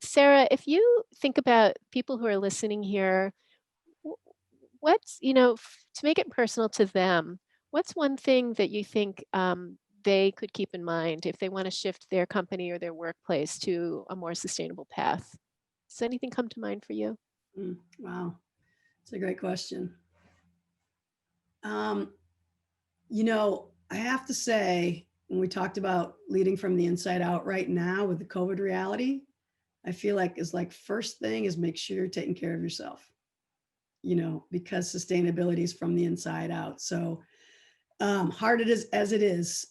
Sarah, if you think about people who are listening here, what's, to make it personal to them, what's one thing that you think they could keep in mind if they want to shift their company or their workplace to a more sustainable path? Does anything come to mind for you? Wow, it's a great question. Um, I have to say, when we talked about leading from the inside out right now with the COVID reality, I feel like is like first thing is make sure you're taking care of yourself, because sustainability is from the inside out. So hard it is as it is,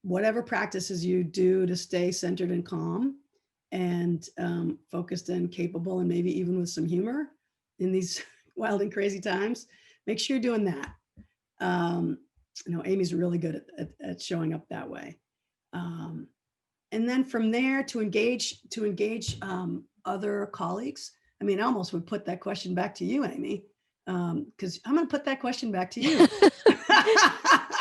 whatever practices you do to stay centered and calm and focused and capable, and maybe even with some humor in these wild and crazy times, make sure you're doing that. Amy's really good at showing up that way. And then from there to engage other colleagues. I mean, I almost would put that question back to you, Amy, because I'm going to put that question back to you.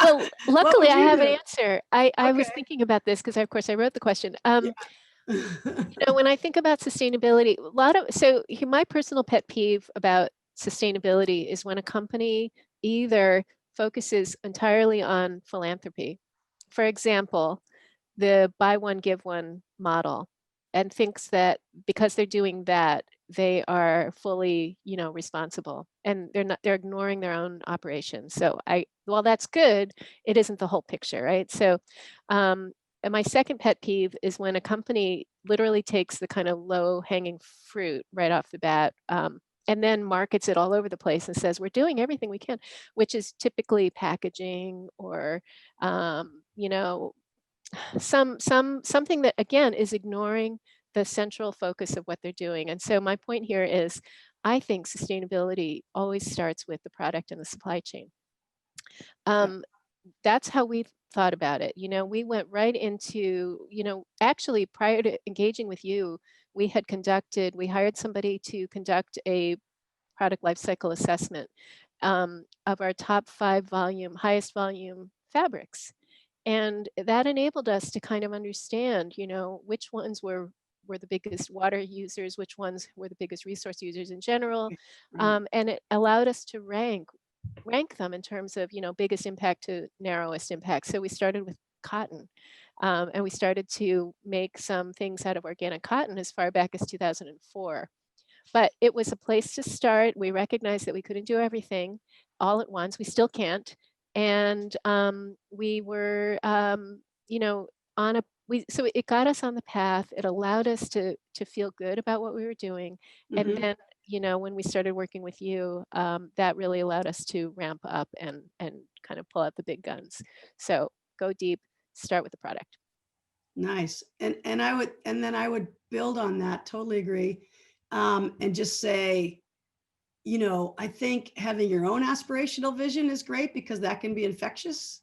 Well, luckily I have an do? answer. I was Okay. thinking about this because, of course, I wrote the question. Yeah. When I think about sustainability, my personal pet peeve about sustainability is when a company either focuses entirely on philanthropy, for example, the buy one, give one model, and thinks that because they're doing that, they are fully, responsible, and they're ignoring their own operations. So while that's good, it isn't the whole picture, right? So, and my second pet peeve is when a company literally takes the kind of low hanging fruit right off the bat, and then markets it all over the place and says, we're doing everything we can, which is typically packaging or, something that, again, is ignoring the central focus of what they're doing. And so my point here is, I think sustainability always starts with the product and the supply chain. Yeah. That's how we've thought about it. We went right into, actually prior to engaging with you, we hired somebody to conduct a product lifecycle assessment of our top 5 highest volume fabrics. And that enabled us to kind of understand, which ones were the biggest water users, which ones were the biggest resource users in general. Right. And it allowed us to rank them in terms of, biggest impact to narrowest impact. So we started with cotton. And we started to make some things out of organic cotton as far back as 2004. But it was a place to start. We recognized that we couldn't do everything all at once. We still can't. And we were, on a so it got us on the path. It allowed us to feel good about what we were doing. And Mm-hmm. then, when we started working with you, that really allowed us to ramp up and kind of pull out the big guns. So go deep, start with the product. Nice. And then I would build on that. Totally agree. And just say, I think having your own aspirational vision is great because that can be infectious.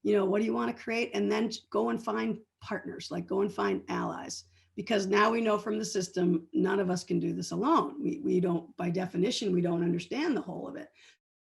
What do you want to create? And then go and find partners, like go and find allies. Because now we know from the system, none of us can do this alone. We don't, by definition, we don't understand the whole of it.